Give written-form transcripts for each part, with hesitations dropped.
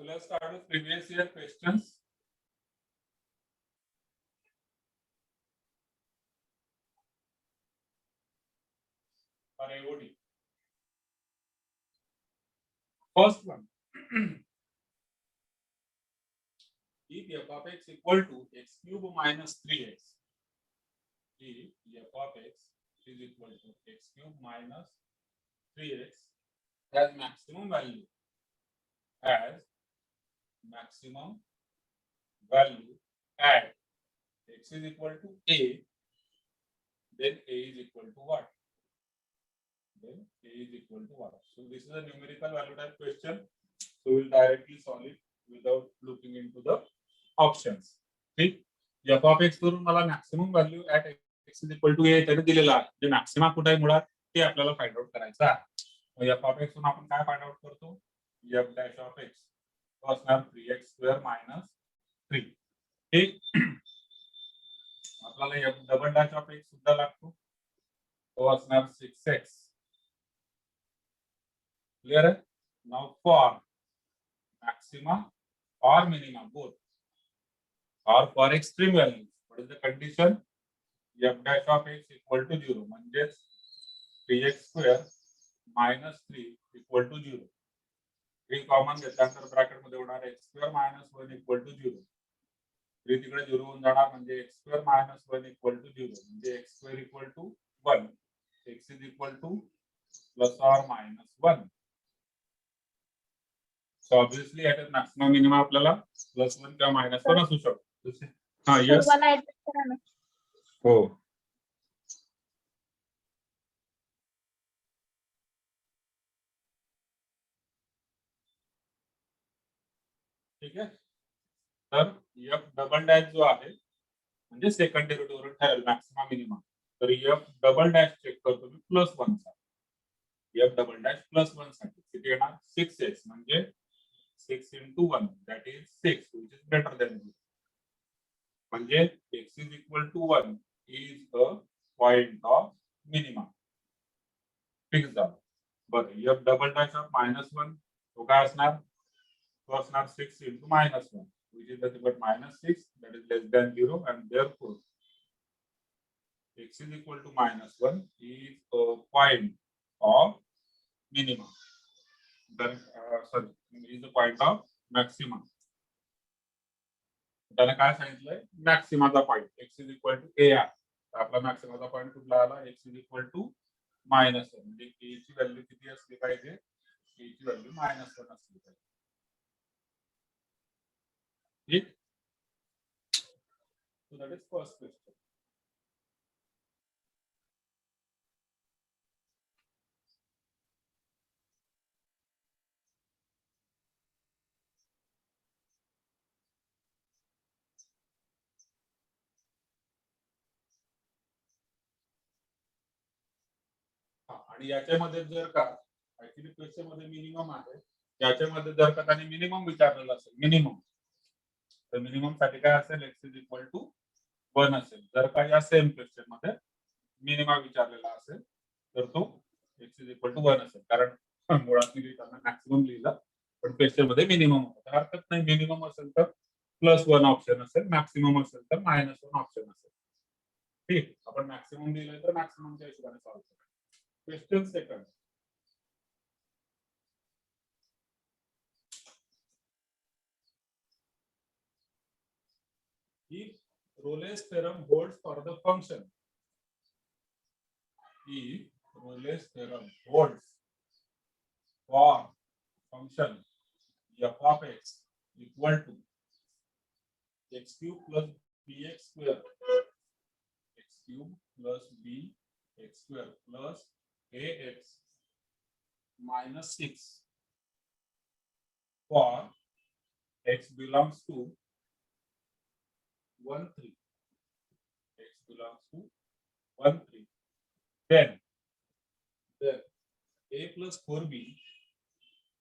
So let's start with previous year questions. For AOD. First one. If f of x equal to x cube minus 3x. If f of x is equal to x cube minus 3x has maximum value. Has maximum value at x is equal to a, then a is equal to what? Then a is equal to what? So this is a numerical value type question. So we'll directly solve it without looking into the options. ठीक, f of x करून मला maximum value at x is equal to a त्याने दिलेला आहे. जे maxima कुठे आहे मुळात ते आपल्याला फाइंड आउट करायचं आहे. मग f of x आपण काय फाइंड आउट करतो? f dash of x तो असणार 3x स्क्वेअर मायनस 3. ठीक, आपल्याला f double dash of x सुद्धा लागतो. तो असणार 6x. क्लियर आहे? Now for maxima or minima both, or for extreme values, what is the condition? F dash of x equal to 0 म्हणजेच 3x square minus 3 equal to 0. 3 common घेतल्यानंतर bracket मध्ये होणार x square minus 1 equal to 0. 3 तिकडे 0 होऊन जाणार म्हणजे x square minus 1 equal to 0 म्हणजे x square equal to 1. x is equal to plus or minus 1. So obviously at maximum minimum आपल्याला +1 किंवा -1 असू शकतो. हां यस हो ठीक आहे. तर f डबल डॅश जो आहे म्हणजे सेकंड डेरिव्हेटिव्ह वरून ठरेल मॅक्सिमम मिनिमम. तर f डबल डॅश चेक करतो मी +1 साठी. f डबल डॅश +1 साठी किती येणार? 6x म्हणजे 6 into 1 that is 6 which is greater than 0. म्हणजे x is equal to 1 is the point of minimum. Fix झालं. बरं f डबल डॅश ऑफ -1 तो काय असणार? तो असणार 6 into -1 which is nothing but -6 that is less than 0 and therefore x is equal to -1 is a point of minimum. Then sorry is the point of maximum. त्याने काय सांगितलंय? मॅक्सिमाचा point x is equal to a आहे. तर आपला मॅक्सिमाचा point कुठला आला? x is equal to -1 म्हणजे a ची व्हॅल्यू किती असली पाहिजे? a ची व्हॅल्यू -1 असली पाहिजे. ठीक, so that is first question. आणि याच्यामध्ये जर का ऍक्च्युअली क्वेश्चन मध्ये मिनिमम आहे, याच्यामध्ये जर का त्यांनी मिनिमम विचारलेलं असेल मिनिमम, तर मिनिमम साठी काय असेल? x is equal to 1 असेल. जर का या सेम क्वेश्चन मध्ये मिनिमम विचारलेला असेल तर तो x is equal to 1 असेल. कारण मुळात मी लिहिताना मॅक्सिमम लिहिला पण क्वेश्चन मध्ये मिनिमम होता. तर हरकत नाही, मिनिमम असेल तर +1 ऑप्शन असेल, मॅक्सिमम असेल तर -1 ऑप्शन असेल. ठीक, आपण मॅक्सिमम लिहिलंय तर मॅक्सिममच्या हिशोबाने सॉल्व्ह करू. Question second. If Rolle's theorem holds for the function, if Rolle's theorem holds for function f of x equal to x cube plus bx square, x cube plus bx square plus ax minus 6 for x belongs to 1 3, x belongs to 1 3, then a plus 4b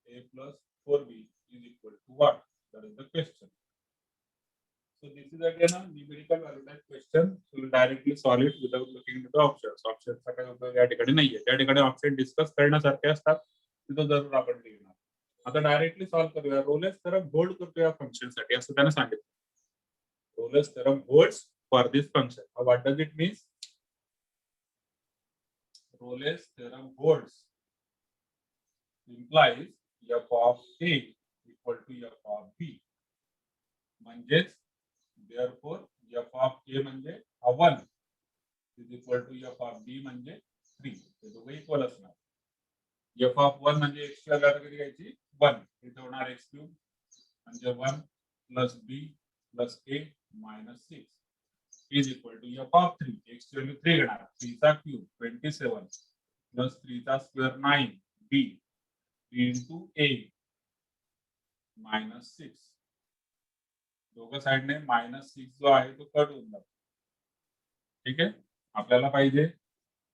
is equal to what? That is the question. So this is again a numerical value type question. So we will directly solve it without looking into the options. Options चा काही उपयोग या ठिकाणी नाहीये. त्या ठिकाणी option discuss करण्यासारखे असतात, तिथं जरूर आपण लिहिणार. आता डायरेक्टली सॉल्व्ह करूया. रोलेस थेरम होल्ड करतो या फंक्शन साठी असं त्याने सांगितलं. Rolle's theorem holds for this function. What does it means? Rolle's theorem holds implies f of a equal to f of b. म्हणजेच therefore f of a म्हणजे 1 is equal to f of b म्हणजे 3. हे दोघे equal असणार. f of 1 म्हणजे x ची value कधी घ्यायची 1. इथे होणार x क्यूब म्हणजे 1 plus b plus a minus 6 is equal to f of 3. x ची व्हॅल्यू 3 घेणार. 3 चा क्यूब 27 plus 3 चा square 9 b 3 into a minus 6. दोघं साइडने -6 जो आहे तो कट होऊन जातो. ठीक आहे. आपल्याला पाहिजे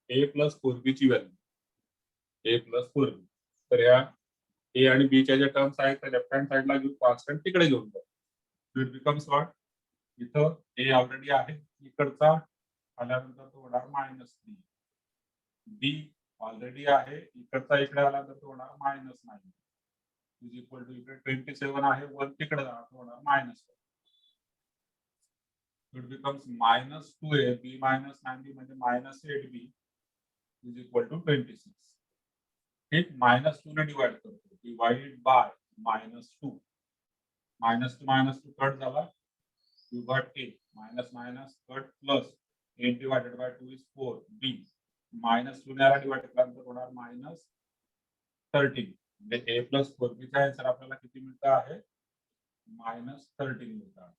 a plus 4b ची व्हॅल्यू. a plus 4b. तर या a आणि b च्या ज्या टर्म्स आहेत त्या लेफ्ट हँड साइडला घेऊन कॉन्स्टंट तिकडे घेऊन जाऊ. सो इट बिकम्स व्हॉट? इथं a ऑलरेडी आहे. इकडचा आल्यानंतर तो होणार -3. b ऑलरेडी आहे. इकडचा इकडे आल्यानंतर तो होणार -9 इज इक्वल टू इकडे 27 आहे. 1 तिकडे जाणार तो होणार -1. It becomes -2a b minus 9b म्हणजे -8b इज इक्वल टू 26. ठीक. -2 ने डिवाइड करतो. Divide by -2. -2 कट झाला. You got a minus cut plus 8 divided by 2 is 4 b -2 ने डिवाइड केल्यानंतर होणार -13. म्हणजे a plus 4b चा आन्सर आपल्याला किती मिळतं आहे? -13 मिळतं.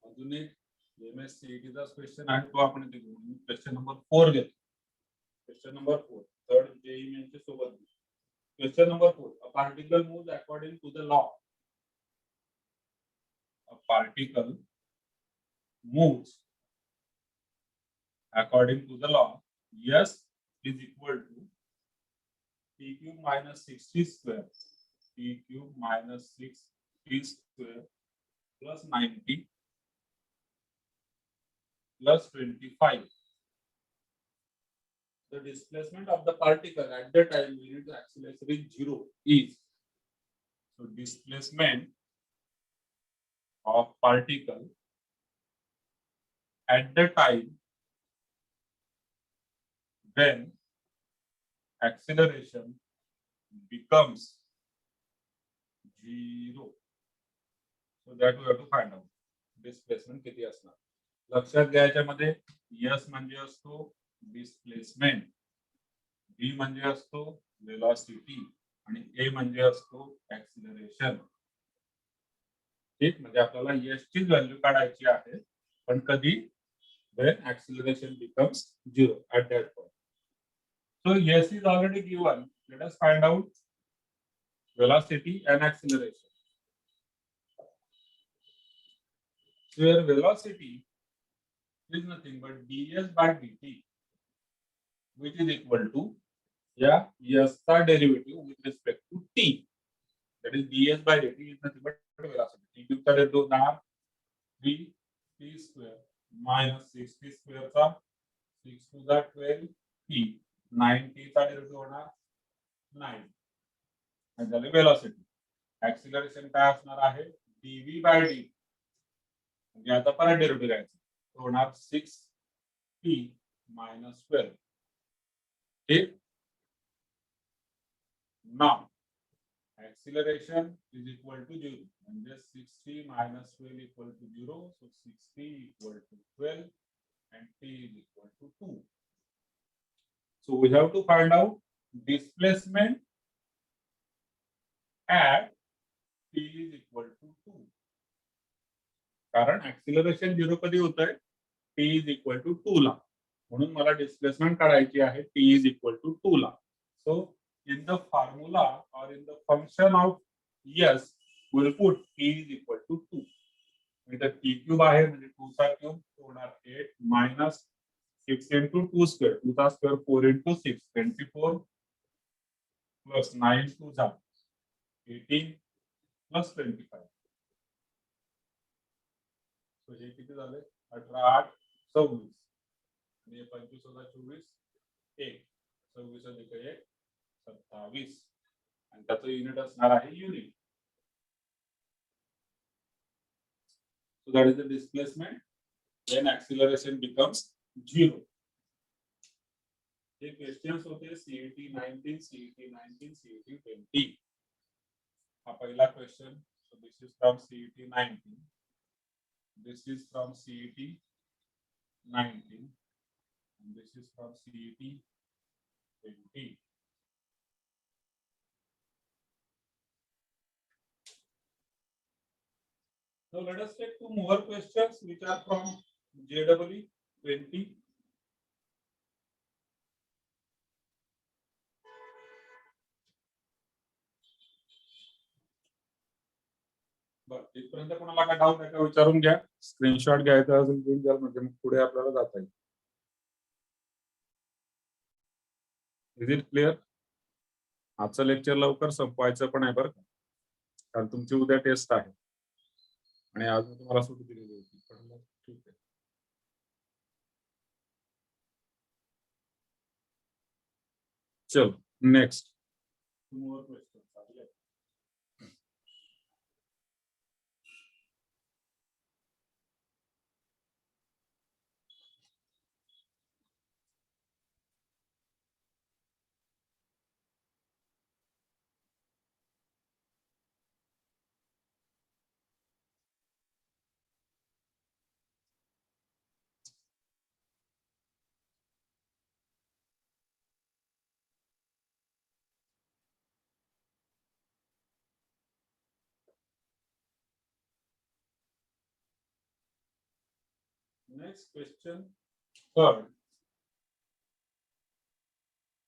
अजून एक MSCET चा क्वेश्चन आहे तो आपण इथे घेऊ. क्वेश्चन नंबर 4 घेतो. क्वेश्चन नंबर 4 थर्ड JEE मेन्सच्या सोबत. Question number 4. A particle moves according to the law. A particle moves according to the law. S is equal to t cube minus 6t square. T cube minus 6t square plus 90 plus 25. The displacement of the particle at the time when its acceleration is 0 is. So displacement of particle at the time when acceleration becomes 0. So that we have to find out. Displacement किती असणार. लक्षात घ्यायच्या मध्ये S म्हणजे असतो displacement, b म्हणजे असतो velocity आणि a म्हणजे असतो ऍक्सिलरेशन. ठीक. म्हणजे आपल्याला s ची व्हॅल्यू काढायची आहे पण कधी? when acceleration becomes 0 at that point. So s is already given. Let us find out velocity and acceleration. So your velocity is nothing but ds by dt, which is equal to s का derivative with respect to t. That is ds by dt is nothing but velocity. t cube का derivative होणार 3t square minus 6t square चा 6 to the 12t 9t चा derivative होणार 9. आणि झाले velocity. Acceleration काय असणार आहे? dv by dt. म्हणजे आता परत derivative घ्यायचा. तो होणार 6t minus 12. ठीक. Now acceleration is equal to 0. म्हणजे 6t minus 12 equal to 0. So 6t equal to 12 and t is equal to 2. So we have to find out displacement at t is equal to 2. कारण acceleration 0 कधी होतंय? t is equal to 2 ला. म्हणून मला displacement काढायची आहे t is equal to 2 La. So in the formula or in the function of s we'll put t is equal to 2. इथे t cube आहे म्हणजे 2 चा क्यूब होणार 8 minus 6 into 2 square. 2 चा स्क्वेअर 4 into 6 24 plus 9 2 जा 18 plus 25. So हे किती झाले? 18 8 26. आणि 25 + 24 1 26 + 1 27 आणि त्याचं युनिट असणार आहे unit. So that is the displacement when acceleration becomes 0. हे क्वेश्चन्स होते CET 19, CET 19, CET 20. हा पहिला question. So this is from CET 19. This is from CET 19. And this is from CET 20. So let us take 2 more questions which are from JEE 20. बरं, इथपर्यंत कोणाला काय doubt आहे का विचारून घ्या. स्क्रीनशॉट घ्यायचा असेल घेऊन द्या, म्हणजे मग पुढे आपल्याला जाता येईल. Is it clear? आजचं लेक्चर लवकर संपवायचं पण आहे बरं का, कारण तुमची उद्या टेस्ट आहे आणि आज मी तुम्हाला सुट्टी दिलेली होती. पण मग ठीक आहे. चलो next. More question. Next question, third.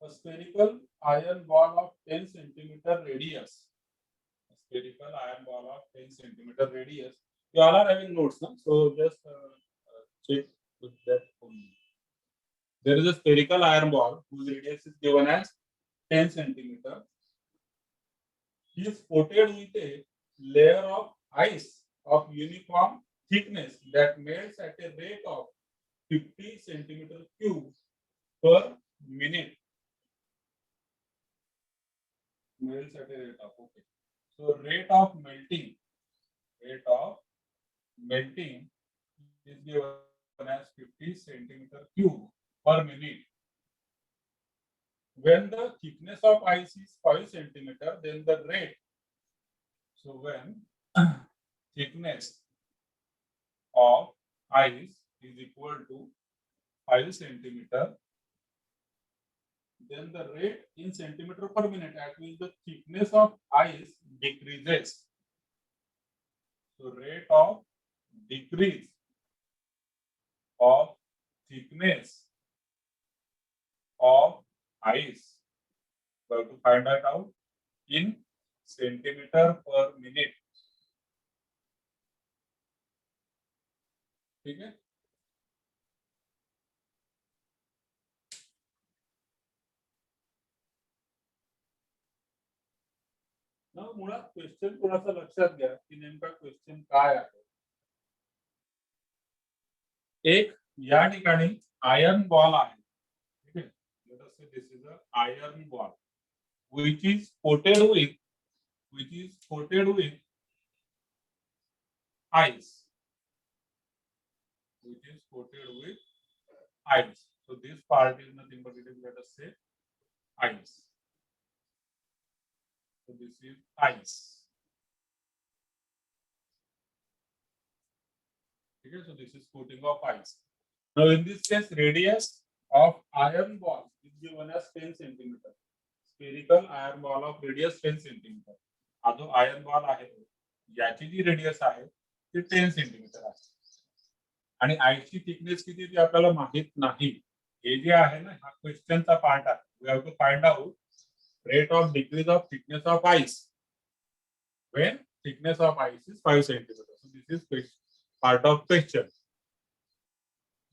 A spherical iron ball of 10 centimeter radius. A spherical iron ball of 10 centimeter radius. You all are having notes, no? So just check with that only. There is a spherical iron ball whose radius is given as 10 centimeter. He is coated with a layer of ice of uniform thickness that melts at a rate of 50 centimeter cube per minute. Melts at a rate of, okay. So rate of melting is given as 50 centimeter cube per minute. When the thickness of ice is 5 centimeter, then the rate. So when thickness of ice is equal to 5 centimeter, then the rate in centimeter per minute at which the thickness of ice decreases. So rate of decrease of thickness of ice, we have to find that out in centimeter per minute. ठीक है. मुळात question थोडासा लक्षात घ्या की नेमका question काय आहे. एक या ठिकाणी आयर्न बॉल आहे. ठीक आहे. लेट अस से this is a iron ball which is coated with ice. Which is coated with ice. So this part is nothing but it is, let us say, ice. So this is ice. Okay, so this is coating of ice. Now in this case, radius of iron ball is given as 10 centimeter. Spherical iron ball of radius 10 centimeter. हा जो iron ball आहे याची जी radius आहे ती 10 centimetre आहे आणि आईसची thickness किती ती आपल्याला माहित नाही. हे जे आहे ना हा क्वेश्चनचा पार्ट आहे. We have to find out rate of decrease of thickness of ice when thickness of ice is 5 centimeter. So this is part of question.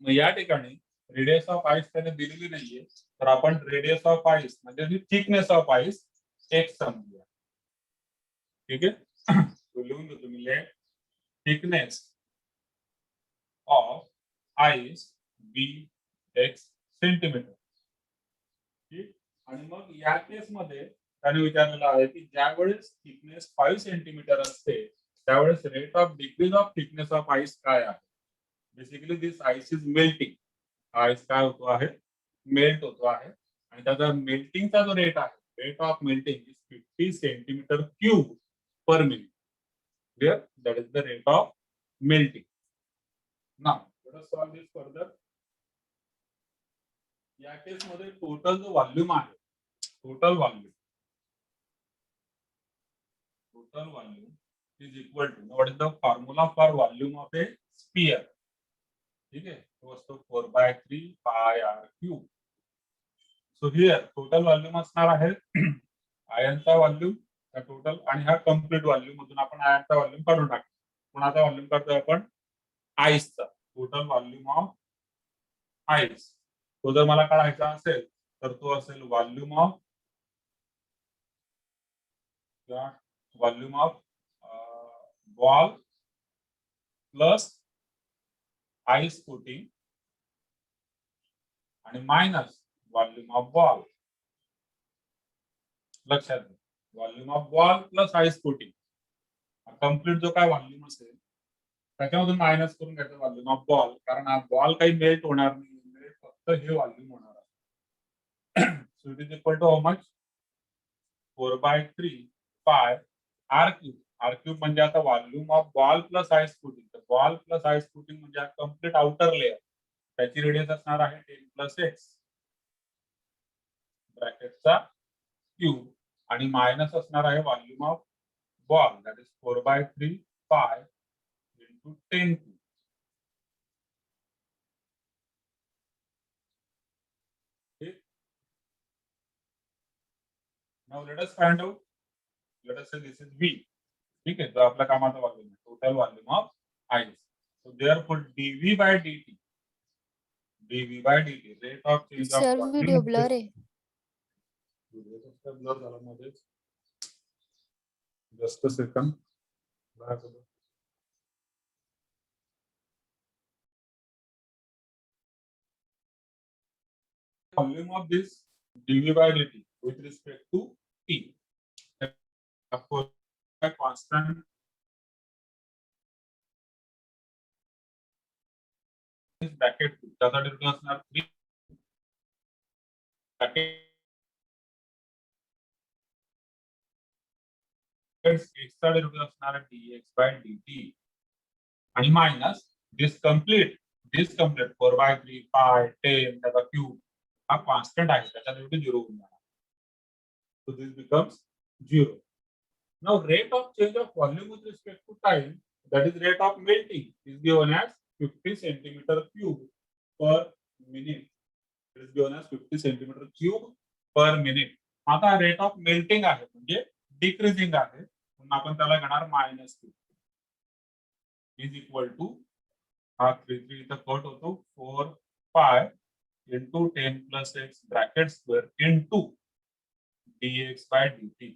मग या ठिकाणी रेडियस ऑफ आइस त्याने दिलेली नाहीये, तर आपण रेडियस ऑफ आइस म्हणजे thickness of ice x समजूया. ठीक आहे. लिहून घेतो तुम्ही. Let thickness of ice be x centimetre. ठीक. आणि मग या केसमध्ये त्याने विचारलेलं आहे की ज्यावेळेस थिकनेस 5 सेंटीमीटर असते त्यावेळेस rate of decrease of thickness of ice काय आहे. Basically this ice is melting. Ice काय होतो आहे, मेल्ट होतो आहे आणि त्याचा मेल्टिंगचा जो रेट आहे, rate of melting is 50 centimetre cube per minute. Clear? That is the rate of melting. Now let us solve this further. या केस मध्ये टोटल जो व्हॉल्यूम आहे, total volume is equal to, what is the formula for volume of a sphere? ठीक आहे, तो असतो 4/3 pi r cube. So here total volume असणार आहे आयनचा व्हॉल्यूम टोटल, आणि हा कम्प्लीट व्हॉल्यूम मधून आपण आयनचा व्हॉल्यूम काढून टाकतो. कोणाचा व्हॉल्यूम काढतोय आपण, आईसचा. टोटल व्हॉल्यूम ऑफ आईस तो जर मला काढायचा असेल तर तो असेल volume of ball plus ice coating आणि मायनस व्हॉल्यूम ऑफ बॉल. लक्षात घ्या, volume of ball plus ice coating. Complete जो काय व्हॉल्यूम असेल त्याच्यामधून मायनस करून घ्यायचं व्हॉल्यूम ऑफ बॉल, कारण हा बॉल काही मेल्ट होणार नाही, फक्त हे व्हॉल्यूम होणार आहे. So it is equal to how much, 4/3 pi r cube. r cube म्हणजे आता volume of ball plus ice coating. तर बॉल प्लस आईस कोटिंग म्हणजे कम्प्लीट आउटर लेअर, त्याची रेडियस असणार आहे 10 + x ब्रॅकेटचा क्यूब आणि मायनस असणार आहे volume of ball, that is 4/3 pi into 10 cube. Now let us find out, let us say this is V. ठीक आहे, जो आपल्या कामाचा व्हॉल्यूम आहे, total volume of ice. So therefore dV/dt, rate of change of sir video blur आहे. Blur झाला मध्ये. Just a second. Volume of this dV/dt with respect to T. Of course, a constant is bracket 2. त्याचा derivative असणार 3 bracket x चा derivative असणार dx/dt आणि minus this complete 4/3 pi 10 त्याचा cube हा कॉन्स्टंट आहे, त्याचा डेरिव्हेटिव्ह 0 होऊन जाणार. So this becomes 0. Now rate of change of volume with respect to time, that is rate of melting, is given as 50 centimeter cube per minute. It is given as 50 centimeter cube per minute. आता rate of melting आहे म्हणजे decreasing आहे, म्हणून आपण त्याला घेणार -50 is equal to, हा 3 इथं कट होतो, 4 pi into 10 + x bracket square into dx/dt.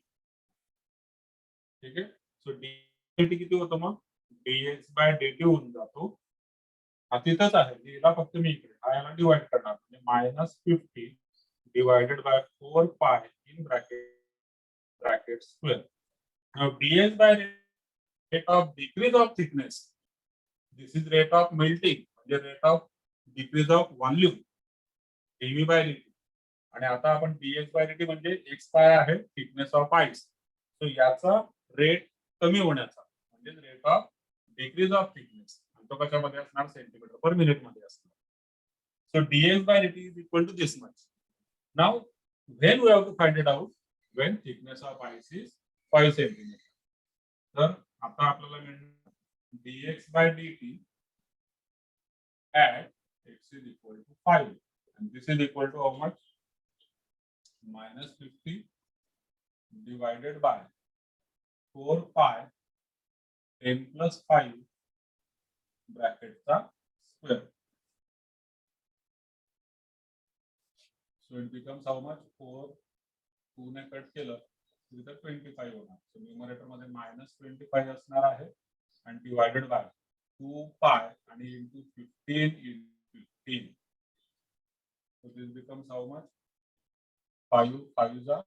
ठीक आहे, सो dt किती होतं मग, dx/dt होऊन जातो. हा तिथंच आहे, लिहिला फक्त मी इकडे, हा याला डिवाइड करणार म्हणजे -50 divided by 4 pi in bracket square. Now dx/rate of decrease of thickness, this is rate of melting म्हणजे rate of decrease of volume dV/dt. आणि आता आपण dx/dt म्हणजे x काय आहे, थिकनेस ऑफ आईस. सो याचा रेट कमी होण्याचा म्हणजे rate of decrease of thickness, आणि तो कशामध्ये असणार, सेंटीमीटर पर मिनिट मध्ये असणार. So dx/dt is equal to this much. Now when we have to find it out, when thickness of ice is 5 centimetre. तर आता आपल्याला मिळणार dx/dt at x is equal to 5 and this is equal to how much, -50 divided by 4 pi 10 + 5 ब्रॅकेटचा square. So it becomes how much, 4 2 ने cut केलं तर इथं 25 होणार. सो न्यूमरेटर मध्ये -25 असणार आहे आणि डिवायडेड बाय 2 pi आणि into 15 × 15 becomes how much? 5 is a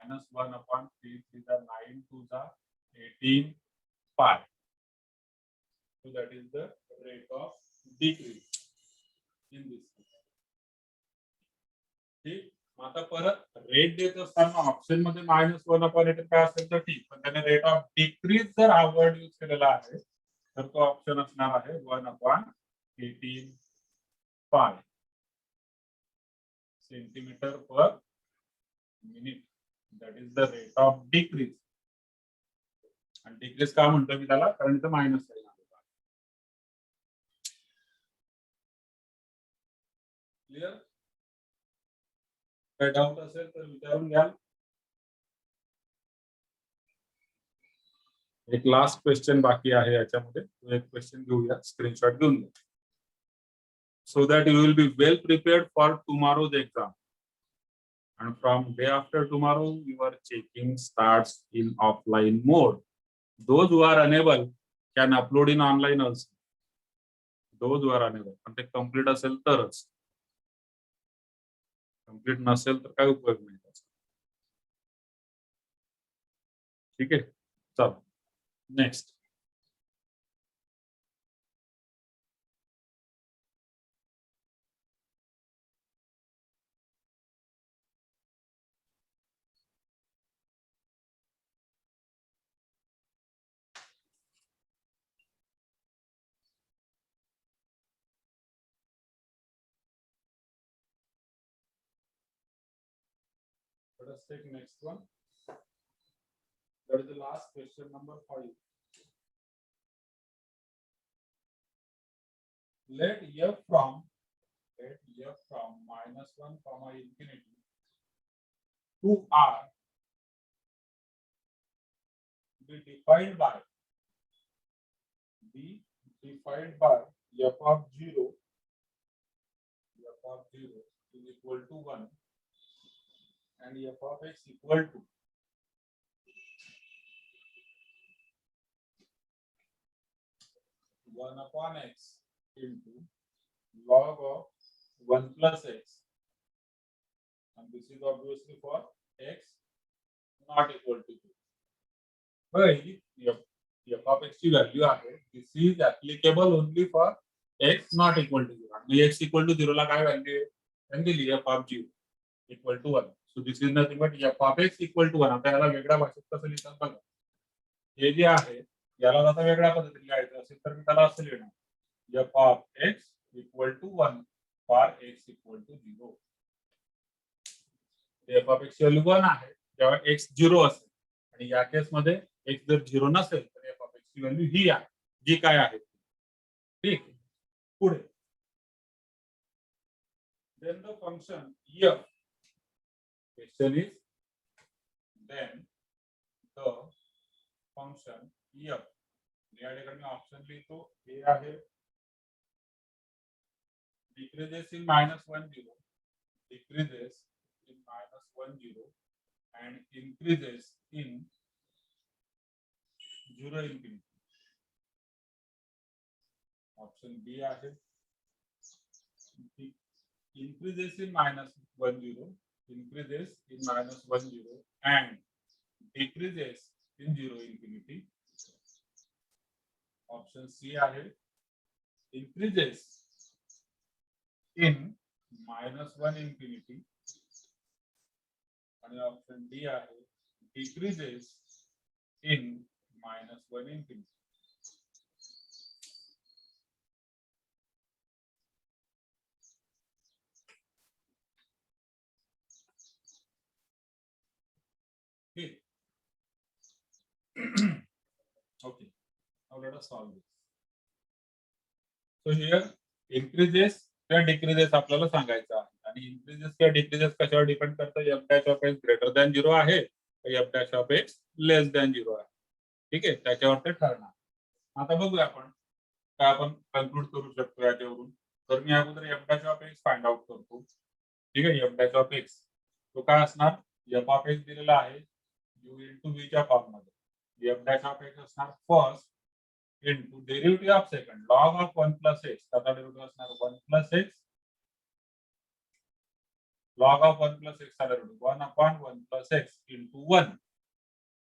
minus 1 upon 3 is a 9 to the 18 pi. So that is the rate of decrease in this case. ठीक, आता परत रेट देत असताना ऑप्शन मध्ये -1 अपॉन 18 काय असेल तर ठीक, पण त्याने रेट ऑफ डिक्रीज जर हा वर्ड यूज केलेला आहे तर तो ऑप्शन असणार आहे 1 upon 18 pi centimetre per minute. That is the rate of decrease. आणि डिक्रीज का म्हणतो मी त्याला, कारण इथं मायनस आहे. क्लियर? काय डाऊट असेल तर विचारून घ्या. एक लास्ट क्वेश्चन बाकी आहे याच्यामध्ये, तो एक क्वेश्चन घेऊया, स्क्रीनशॉट घेऊन घ्या. So that you will be well prepared for tomorrow's exam. And from day after tomorrow, your checking starts in offline mode. Those who are unable can upload in online also. Those who are unable, पण ते complete असेल तरच. Complete नसेल तर काय उपयोग नाही त्याचा. ठीक आहे, चल next. Let us take next one. That is the last question, number 5. Let f from -1 comma infinity to r be defined by f of 0 is equal to 1 and f of x equal to one upon x into log of 1 plus x, and this is obviously for x not equal to 2. F of x ची value आहे, this is applicable only for x not equal to 0. आणि x equal to 0 ला काय value आहे, त्यांनी दिली f of 0 equal to 1. So this is nothing but f of x equal to 1. आता याला वेगळ्या भाषेत कसं लिहितात बघा. हे जे आहे याला आता वेगळ्या पद्धतीने लिहायचं असेल तर मी त्याला असं लिहिणार, f of x equal to 1 for x equal to 0. f of x value 1 आहे जेव्हा x 0 असेल, आणि या केस मध्ये x जर 0 नसेल तर f of x ची व्हॅल्यू ही आहे, जी काय आहे. ठीक, पुढे then the function f, question is then the function f, या ठिकाणी ऑप्शन लिहितो, हे आहे decreases in -1 0, decreases in -1 0 and increases in 0 infinity. Option B आहे increases in -1 0, increases in -1 0 and decreases in 0 infinity. Option C आहे increases in -1 infinity, आणि option D आहे decreases in -1 infinity. Okay, now let us solve this. So here increases किंवा decreases आपल्याला सांगायचं आहे, आणि increases किंवा डिक्रीजेस कशावर डिपेंड करतं, f dash of x greater than 0 आहे f dash of x less than 0 आहे. ठीक आहे, त्याच्यावर ते ठरणार. आता बघूया आपण काय आपण कन्क्लूड करू शकतो याच्यावरून. तर मी अगोदर f dash of x find out करतो. ठीक आहे, f dash of x तो काय असणार, f of x दिलेला आहे u into v च्या फॉर्म मध्ये. f dash of x असणार first into derivative of second log of 1 plus x, त्याचा derivative असणार 1 plus x log of 1 plus x चा derivative 1 upon 1 plus x into 1.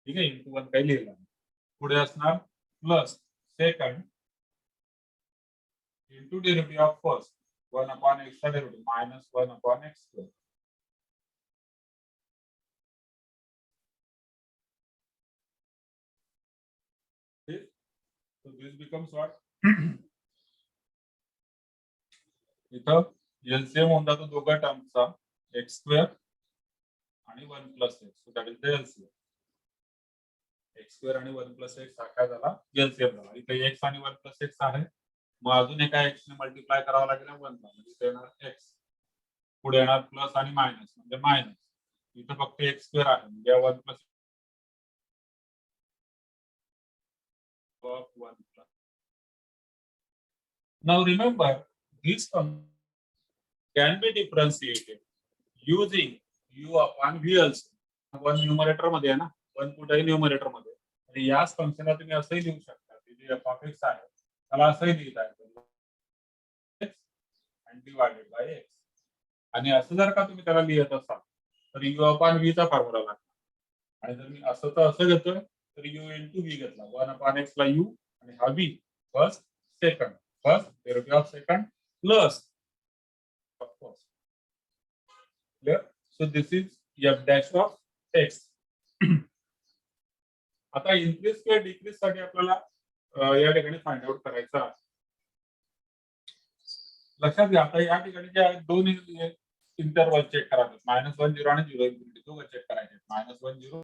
ठीक आहे, into 1 काही लिहिलं नाही. पुढे असणार plus second into derivative of first 1 upon x चा derivative minus 1 upon x square. So this becomes what? इथं एलसीएम होऊन जातो दोघा टर्मचा एक्स स्क्वेअर आणि 1 plus x. So that is the LCM. X square आणि 1 प्लस एक्स हा काय झाला एलसीएम झाला. इथे एक्स आणि 1 प्लस एक्स आहे. मग अजून एका एक्स ने मल्टिप्लाय करावं लागेल 1 ला, म्हणजे इथे येणार एक्स, पुढे येणार प्लस आणि मायनस म्हणजे मायनस. इथं फक्त एक्स स्क्वेअर आहे म्हणजे 1 plus 1 plus. Now remember this can be differentiated using u upon v also. 1 numerator मध्ये आहे ना, 1 कुठेही न्यूमरेटर मध्ये, आणि याच फंक्शनला तुम्ही असंही लिहू शकता की जे f of x आहे त्याला असंही लिहिता येतं and divided by x. आणि असं जर का तुम्ही त्याला लिहित असाल तर u upon v चा फॉर्म्युला लागतो. आणि जर मी असं तर असं घेतोय तर u into v घेतला, 1 upon x ला u आणि हा v, first second, first derivative of second plus of course. Clear? So this is f dash of x. आता इन्क्रीज किंवा डिक्रीज साठी आपल्याला या ठिकाणी फाइंड आउट करायचं आहे. लक्षात घ्या, आता या ठिकाणी जे आहेत दोन इंटरवल चेक करायचे, -1 0 आणि 0 इन्फिनिटी दोघं चेक करायचे. -1 0